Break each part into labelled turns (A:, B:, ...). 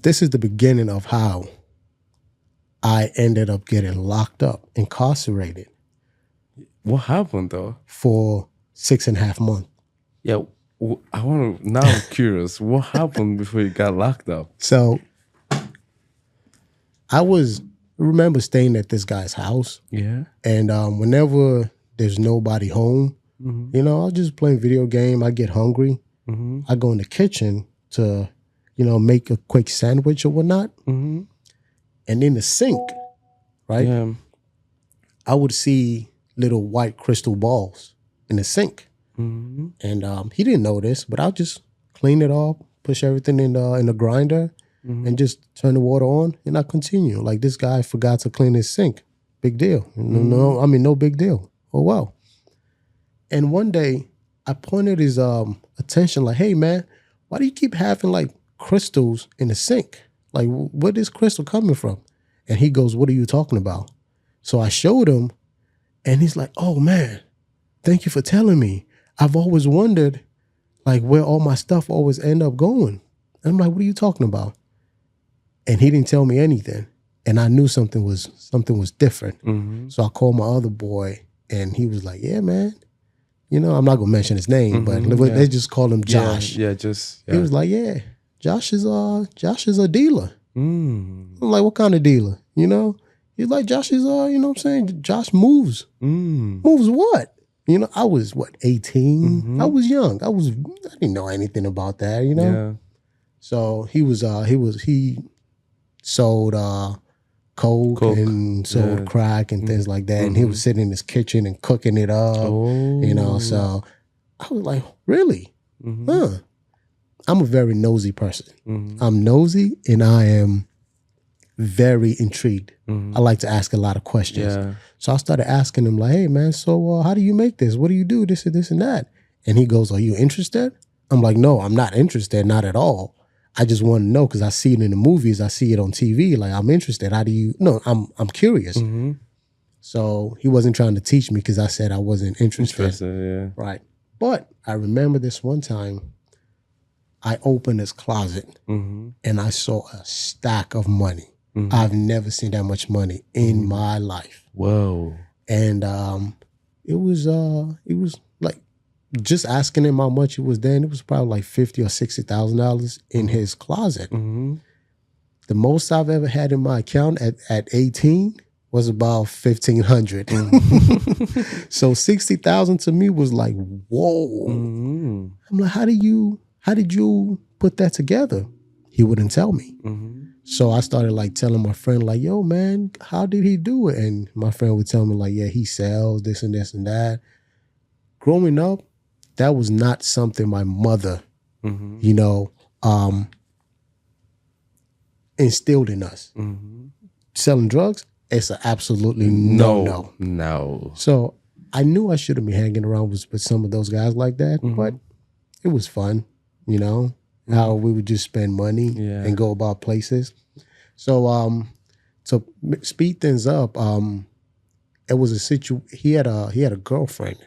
A: this is the beginning of how I ended up getting locked up, incarcerated.
B: What happened though?
A: For 6.5 months.
B: Yeah, I want to. Now I'm curious. What happened before you got locked up?
A: So I remember staying at this guy's house.
B: Yeah.
A: And whenever there's nobody home, I'll just play video game. I get hungry. I go in the kitchen to, make a quick sandwich or whatnot. And in the sink, right?
B: Yeah.
A: I would see little white crystal balls in the sink. And he didn't know this, but I'll just clean it off, push everything in the grinder, and just turn the water on, and I continue. Like, this guy forgot to clean his sink. Big deal. No big deal. Oh, well. And one day, I pointed his attention like, hey, man, why do you keep having, like, crystals in the sink? Like, where is crystal coming from? And he goes, what are you talking about? So I showed him, and he's like, oh, man, thank you for telling me. I've always wondered, like, where all my stuff always end up going. And I'm like, what are you talking about? And he didn't tell me anything. And I knew something was different. So I called my other boy, and he was like, yeah, man. I'm not going to mention his name, but let's just call him Josh.
B: Yeah.
A: He was like, yeah, Josh is a dealer. I'm like, what kind of dealer? He's like, Josh is, Josh moves. Moves what? I was, 18? I was young. I didn't know anything about that,
B: Yeah.
A: So he sold coke and sold crack and things like that. And he was sitting in his kitchen and cooking it up, so I was like, really? Huh. I'm a very nosy person. I'm nosy and I am very intrigued. I like to ask a lot of questions.
B: Yeah.
A: So I started asking him like, hey man, so how do you make this? What do you do? This and this and that. And he goes, are you interested? I'm like, no, I'm not interested, not at all. I just want to know because I see it in the movies, I see it on TV. Like, I'm interested. How do you? No, I'm curious. So he wasn't trying to teach me because I said I wasn't interested.
B: Yeah.
A: Right. But I remember this one time, I opened his closet and I saw a stack of money. I've never seen that much money in my life.
B: Whoa.
A: And it was like, just asking him how much it was then, it was probably like $50,000 or $60,000 in his closet. The most I've ever had in my account at 18 was about $1,500. So 60,000 to me was like, whoa. I'm like, how did you put that together? He wouldn't tell me. So I started like telling my friend like, yo man, how did he do it? And my friend would tell me like, yeah, he sells this and this and that. Growing up, that was not something my mother, instilled in us. Selling drugs, it's an absolutely no. So I knew I shouldn't be hanging around with some of those guys like that, but it was fun, how we would just spend money and go about places. So to speed things up, it was a he had a girlfriend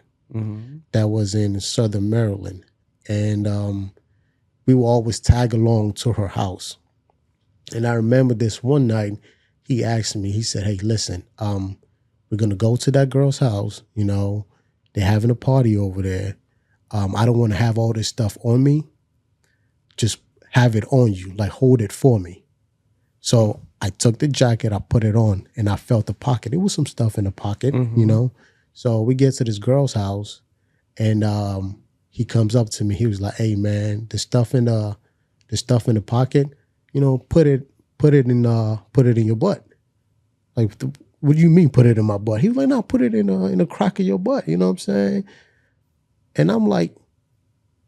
A: that was in Southern Maryland, and we would always tag along to her house. And I remember this one night, he asked me, he said, hey, listen, we're going to go to that girl's house. They're having a party over there. I don't want to have all this stuff on me. Just have it on you, like hold it for me. So I took the jacket, I put it on, and I felt the pocket. There was some stuff in the pocket, So we get to this girl's house, and he comes up to me. He was like, hey man, the stuff in the pocket, put it in your butt. Like, what do you mean put it in my butt? He was like, no, put it in a crack of your butt. You know what I'm saying? And I'm like,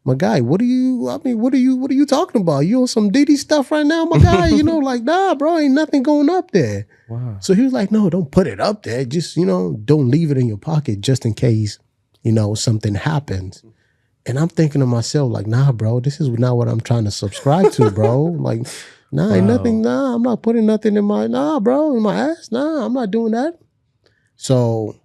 A: my guy, what are you talking about? You on some Diddy stuff right now, my guy? Like, nah, bro, ain't nothing going up there.
B: Wow.
A: So he was like, no, don't put it up there. Just, don't leave it in your pocket just in case, something happens. And I'm thinking to myself, like, nah, bro, this is not what I'm trying to subscribe to, bro. Like, nah, ain't nothing, nah, I'm not putting nothing in my ass. Nah, I'm not doing that. So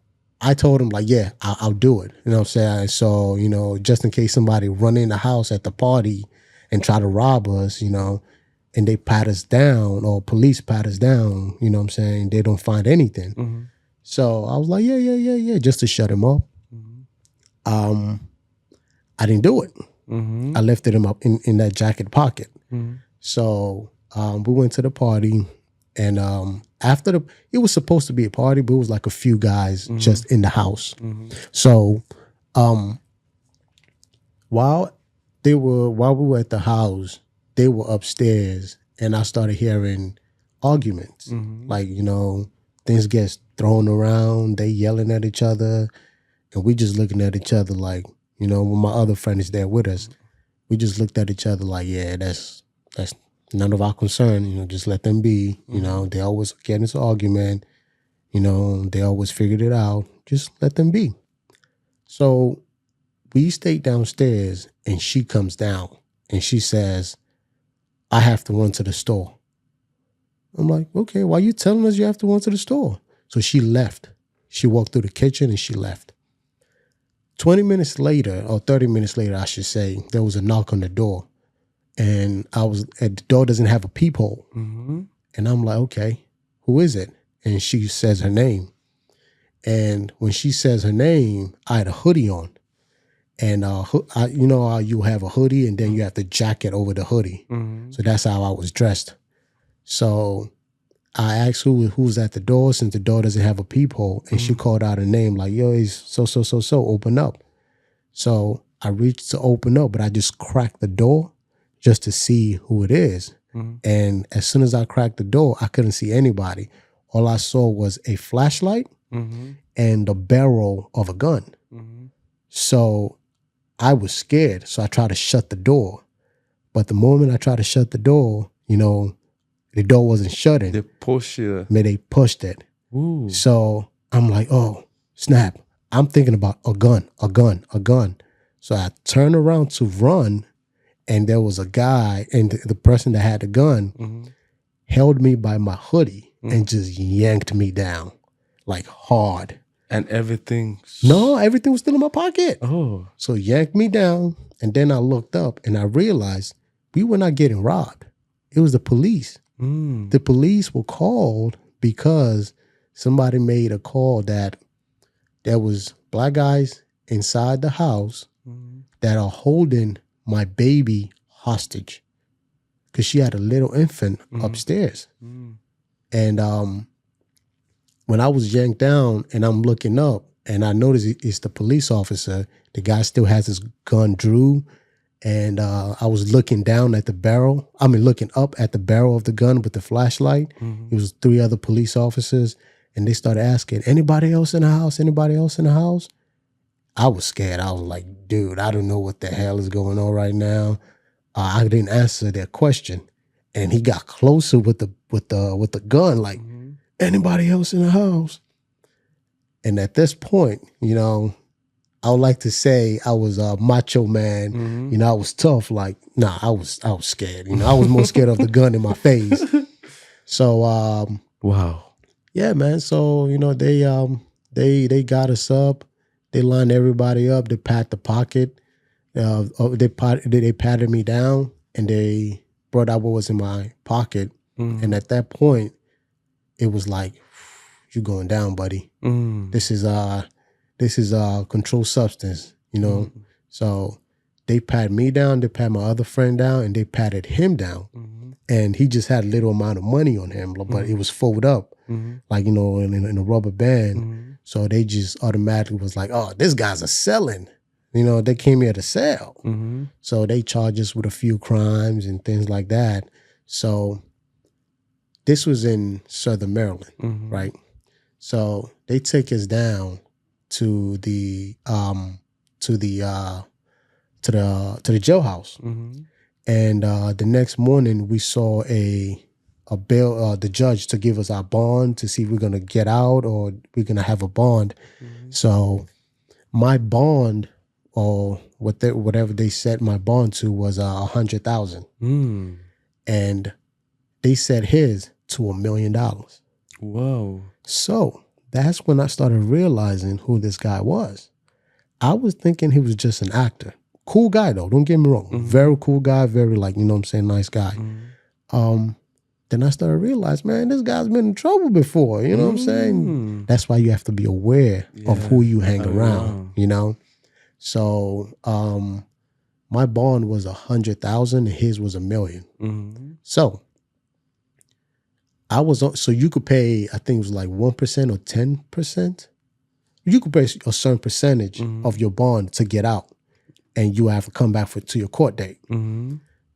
A: I told him like, yeah, I'll do it. You know what I'm saying? So, just in case somebody run in the house at the party and try to rob us, and they pat us down, or police pat us down, you know what I'm saying? They don't find anything. So I was like, yeah, just to shut him up. I didn't do it. I left it in that jacket pocket. So we went to the party, and after it was supposed to be a party, but it was like a few guys just in the house. So while we were at the house, they were upstairs, and I started hearing arguments. Like, things get thrown around, they yelling at each other, and we just looking at each other like, when my other friend is there with us, we just looked at each other like, yeah, that's none of our concern, just let them be. They always get into an argument, they always figured it out. Just let them be. So we stayed downstairs, and she comes down and she says, I have to run to the store. I'm like, okay, why are you telling us you have to run to the store? So she left. She walked through the kitchen and she left. 20 minutes later, or 30 minutes later, I should say, there was a knock on the door. And the door doesn't have a peephole. And I'm like, okay, who is it? And she says her name. And when she says her name, I had a hoodie on. And you know how you have a hoodie and then you have the jacket over the hoodie. So that's how I was dressed. So I asked who's at the door, since the door doesn't have a peephole, and she called out her name like, yo, it's so, open up. So I reached to open up, but I just cracked the door just to see who it is. And as soon as I cracked the door, I couldn't see anybody. All I saw was a flashlight and the barrel of a gun. So I was scared. So I tried to shut the door. But the moment I tried to shut the door, the door wasn't shutting.
B: They pushed it.
A: They pushed it.
B: Ooh.
A: So I'm like, oh, snap. I'm thinking about a gun. So I turned around to run, and there was a guy, and the person that had the gun held me by my hoodie and just yanked me down, like hard.
B: And everything?
A: No, everything was still in my pocket.
B: Oh.
A: So yanked me down, and then I looked up, and I realized we were not getting robbed. It was the police. The police were called because somebody made a call that there was black guys inside the house that are holding my baby hostage because she had a little infant upstairs. And when I was yanked down and I'm looking up and I noticed it's the police officer, the guy still has his gun drew. And I was looking down at the barrel. Looking up at the barrel of the gun with the flashlight. It was 3 other police officers. And they started asking, anybody else in the house? Anybody else in the house? I was scared. I was like, dude, I don't know what the hell is going on right now. I didn't answer their question. And he got closer with the gun, like, anybody else in the house? And at this point, I would like to say I was a macho man. I was tough. Like, nah, I was scared. I was more scared of the gun in my face. So,
B: wow.
A: Yeah, man. So, they got us up. They lined everybody up. They pat the pocket. They patted me down, and they brought out what was in my pocket. And at that point, it was like, you're going down, buddy. This is a controlled substance, So they pat me down, they pat my other friend down, and they patted him down. And he just had a little amount of money on him, but it was folded up, like, in a rubber band. So they just automatically was like, oh, this guy's a selling. They came here to sell. So they charged us with a few crimes and things like that. So this was in Southern Maryland, right? So they take us down to the jailhouse, and the next morning we saw a bail, the judge to give us our bond to see if we're gonna get out or we're gonna have a bond. So my bond, or whatever they set my bond to, was $100,000, and they set his to $1 million.
B: Whoa!
A: So that's when I started realizing who this guy was. I was thinking he was just an actor. Cool guy, though. Don't get me wrong. Very cool guy. Very, nice guy. Then I started to realize, man, this guy's been in trouble before. You know what I'm saying? That's why you have to be aware of who you hang around. You know, so my bond was 100,000, and his was $1 million. So so you could pay, I think it was like 1% or 10%. You could pay a certain percentage of your bond to get out, and you have to come back to your court date.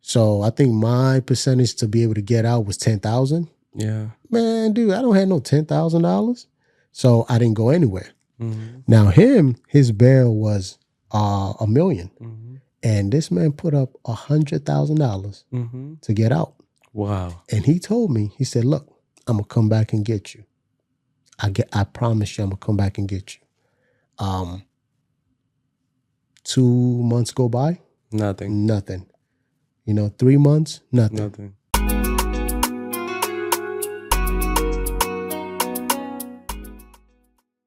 A: So I think my percentage to be able to get out was 10,000.
B: Yeah.
A: Man, dude, I don't have no $10,000. So I didn't go anywhere. Now his bail was $1 million. And this man put up $100,000 to get out.
B: Wow.
A: And he told me, he said, look, I'm going to come back and get you. I promise you I'm going to come back and get you. 2 months go by.
B: Nothing.
A: 3 months, nothing.